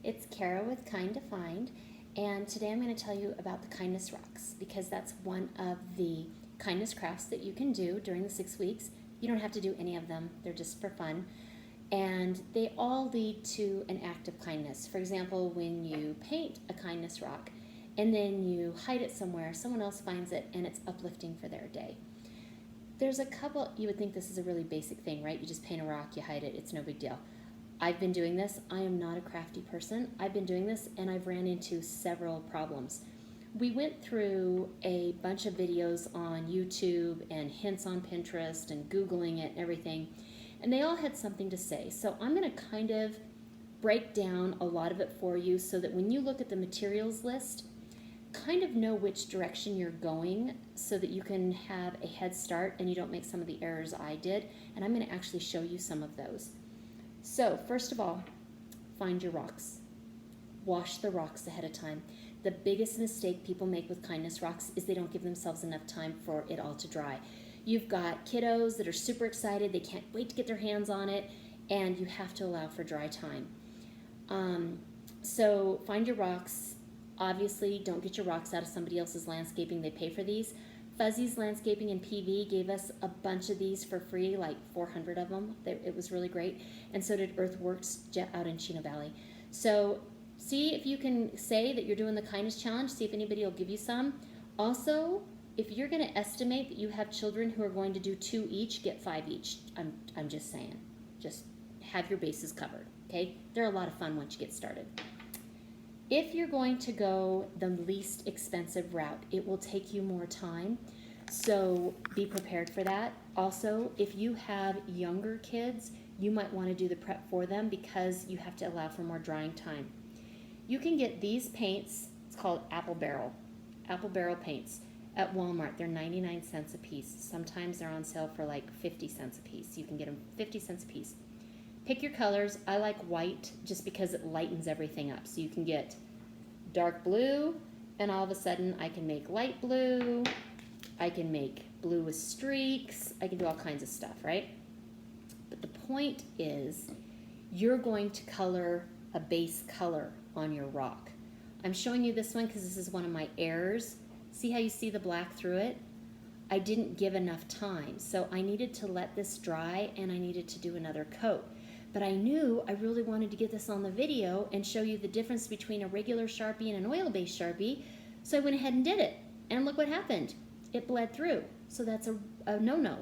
It's Kara with Kind to Find, and today I'm going to tell you about the Kindness Rocks because that's one of the kindness crafts that you can do during the 6 weeks. You don't have to do any of them, they're just for fun, and they all lead to an act of kindness. For example, when you paint a kindness rock and then you hide it somewhere, someone else finds it and it's uplifting for their day. There's a couple, you would think this is a really basic thing, right? You just paint a rock, you hide it, it's no big deal. I've been doing this. I am not a crafty person. I've been doing this and I've ran into several problems. We went through a bunch of videos on YouTube and hints on Pinterest and Googling it and everything, and they all had something to say. So I'm going to kind of break down a lot of it for you so that when you look at the materials list, kind of know which direction you're going so that you can have a head start and you don't make some of the errors I did. And I'm going to actually show you some of those. So first of all, find your rocks. Wash the rocks ahead of time. The biggest mistake people make with kindness rocks is they don't give themselves enough time for it all to dry. You've got kiddos that are super excited, they can't wait to get their hands on it, and you have to allow for dry time. So find your rocks. Obviously, don't get your rocks out of somebody else's landscaping. They pay for these. Fuzzy's Landscaping and PV gave us a bunch of these for free, like 400 of them. It was really great. And so did Earthworks out in Chino Valley. So see if you can say that you're doing the kindness challenge. See if anybody will give you some. Also, if you're going to estimate that you have children who are going to do 2 each, get 5 each. I'm just saying. Just have your bases covered, okay? They're a lot of fun once you get started. If you're going to go the least expensive route, it will take you more time, so be prepared for that. Also, if you have younger kids, you might want to do the prep for them because you have to allow for more drying time. You can get these paints, it's called Apple Barrel paints, at Walmart. They're 99 cents a piece. Sometimes they're on sale for like 50 cents a piece. You can get them 50 cents a piece. Pick your colors. I like white just because it lightens everything up. So you can get dark blue, and all of a sudden I can make light blue. I can make blue with streaks. I can do all kinds of stuff, right? But the point is, you're going to color a base color on your rock. I'm showing you this one because this is one of my errors. See how you see the black through it? I didn't give enough time, so I needed to let this dry and I needed to do another coat. But I knew I really wanted to get this on the video and show you the difference between a regular Sharpie and an oil-based Sharpie, so I went ahead and did it. And look what happened. It bled through. So that's a no-no.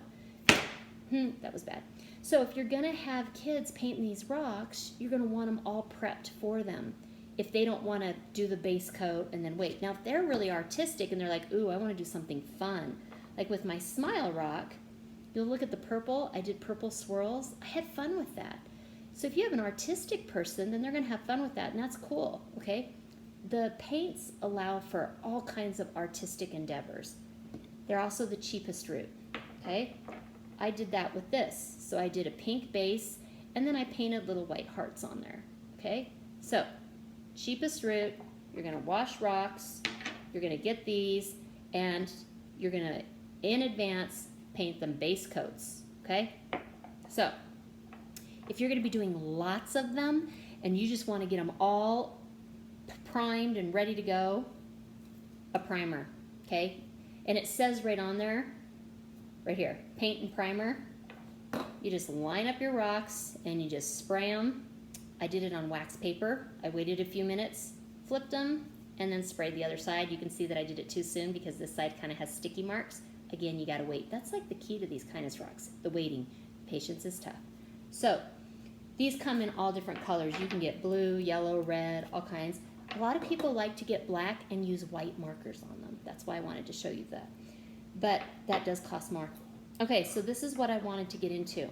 That was bad. So if you're going to have kids paint these rocks, you're going to want them all prepped for them. If they don't want to do the base coat and then wait. Now, if they're really artistic and they're like, ooh, I want to do something fun. Like with my Smile rock, you'll look at the purple. I did purple swirls. I had fun with that. So if you have an artistic person, then they're going to have fun with that, and that's cool, okay? The paints allow for all kinds of artistic endeavors. They're also the cheapest route, okay? I did that with this. So I did a pink base, and then I painted little white hearts on there, okay? So, cheapest route, you're going to wash rocks, you're going to get these, and you're going to, in advance, paint them base coats, okay? So, if you're going to be doing lots of them and you just want to get them all primed and ready to go, a primer, okay? And it says right on there, right here, paint and primer. You just line up your rocks and you just spray them. I did it on wax paper. I waited a few minutes, flipped them, and then sprayed the other side. You can see that I did it too soon because this side kind of has sticky marks. Again, you got to wait. That's like the key to these kindness rocks, the waiting. Patience is tough. So these come in all different colors. You can get blue, yellow, red, all kinds. A lot of people like to get black and use white markers on them. That's why I wanted to show you that. But that does cost more. Okay, so this is what I wanted to get into.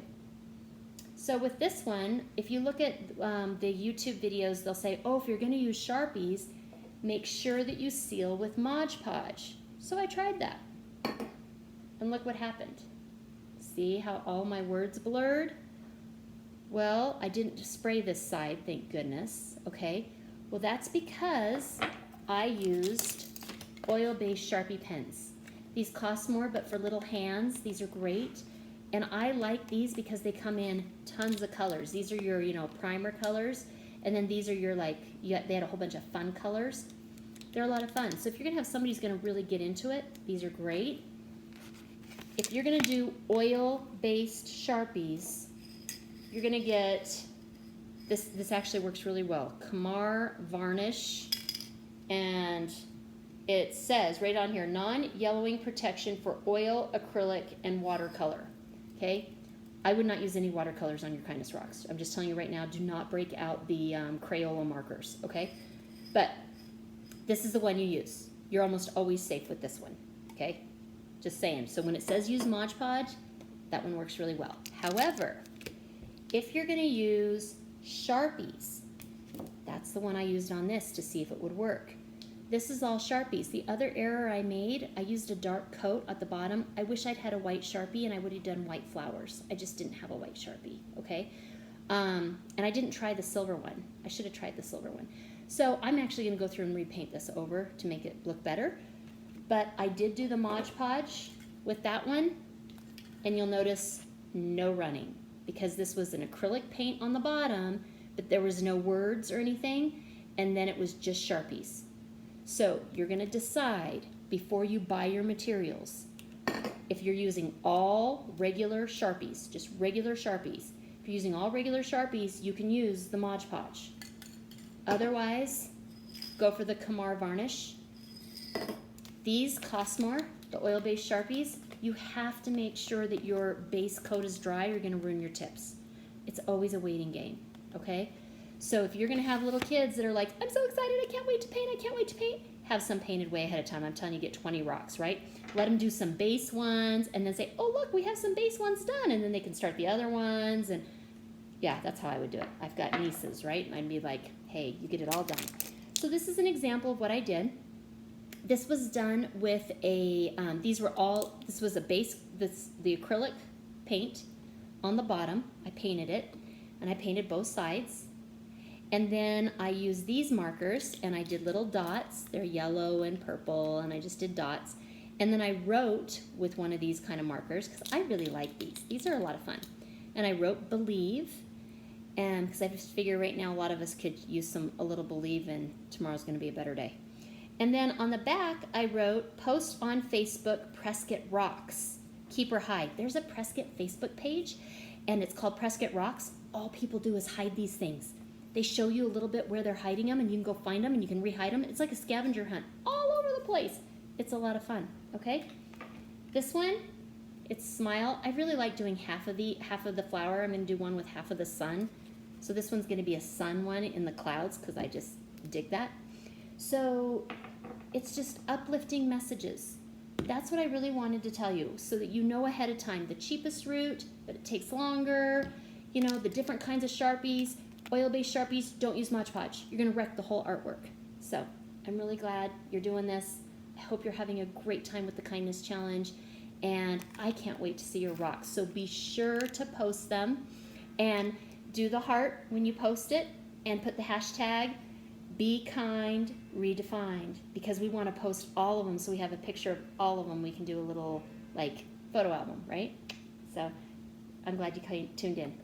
So with this one, if you look at the YouTube videos, they'll say, oh, if you're going to use Sharpies, make sure that you seal with Mod Podge. So I tried that. And look what happened. See how all my words blurred? Well, I didn't spray this side, thank goodness, okay? Well, that's because I used oil-based Sharpie pens. These cost more, but for little hands, these are great. And I like these because they come in tons of colors. These are your, primer colors. And then these are your they had a whole bunch of fun colors. They're a lot of fun. So if you're gonna have somebody who's gonna really get into it, these are great. If you're gonna do oil-based Sharpies, you're gonna get, this actually works really well, Kamar Varnish, and it says right on here, non-yellowing protection for oil, acrylic, and watercolor, okay? I would not use any watercolors on your Kindness Rocks. I'm just telling you right now, do not break out the Crayola markers, okay? But this is the one you use. You're almost always safe with this one, okay? Just saying. So when it says use Mod Podge, that one works really well. However, if you're gonna use Sharpies, that's the one I used on this to see if it would work. This is all Sharpies. The other error I made, I used a dark coat at the bottom. I wish I'd had a white Sharpie and I would have done white flowers. I just didn't have a white Sharpie, okay? And I didn't try the silver one. I should have tried the silver one. So I'm actually gonna go through and repaint this over to make it look better. But I did do the Mod Podge with that one, and you'll notice no running because this was an acrylic paint on the bottom, but there was no words or anything, and then it was just Sharpies. So you're gonna decide before you buy your materials, if you're using all regular Sharpies, just regular Sharpies. If you're using all regular Sharpies, you can use the Mod Podge. Otherwise, go for the Kamar Varnish. These cost more, the oil-based Sharpies. You have to make sure that your base coat is dry or you're gonna ruin your tips. It's always a waiting game, okay? So if you're gonna have little kids that are like, I'm so excited, I can't wait to paint, I can't wait to paint, have some painted way ahead of time. I'm telling you, get 20 rocks, right? Let them do some base ones and then say, oh look, we have some base ones done, and then they can start the other ones. And yeah, that's how I would do it. I've got nieces, right? And I'd be like, hey, you get it all done. So this is an example of what I did. This was done with a, this was a base, the acrylic paint on the bottom. I painted it, and I painted both sides. And then I used these markers, and I did little dots. They're yellow and purple, and I just did dots. And then I wrote with one of these kind of markers, because I really like these. These are a lot of fun. And I wrote believe, and because I just figure right now a lot of us could use a little believe, and tomorrow's going to be a better day. And then on the back, I wrote, post on Facebook, Prescott Rocks. Keep her hide. There's a Prescott Facebook page, and it's called Prescott Rocks. All people do is hide these things. They show you a little bit where they're hiding them, and you can go find them, and you can re-hide them. It's like a scavenger hunt all over the place. It's a lot of fun, okay? This one, it's Smile. I really like doing half of the flower. I'm going to do one with half of the sun. So this one's going to be a sun one in the clouds because I just dig that. So it's just uplifting messages. That's what I really wanted to tell you so that you know ahead of time the cheapest route, but it takes longer, you know, the different kinds of Sharpies. Oil-based Sharpies, don't use Mod Podge. You're going to wreck the whole artwork. So I'm really glad you're doing this. I hope you're having a great time with the Kindness Challenge, and I can't wait to see your rocks. So be sure to post them, and do the heart when you post it, and put the hashtag Be Kind Redefined, because we want to post all of them so we have a picture of all of them. We can do a little, like, photo album, right? So I'm glad you tuned in.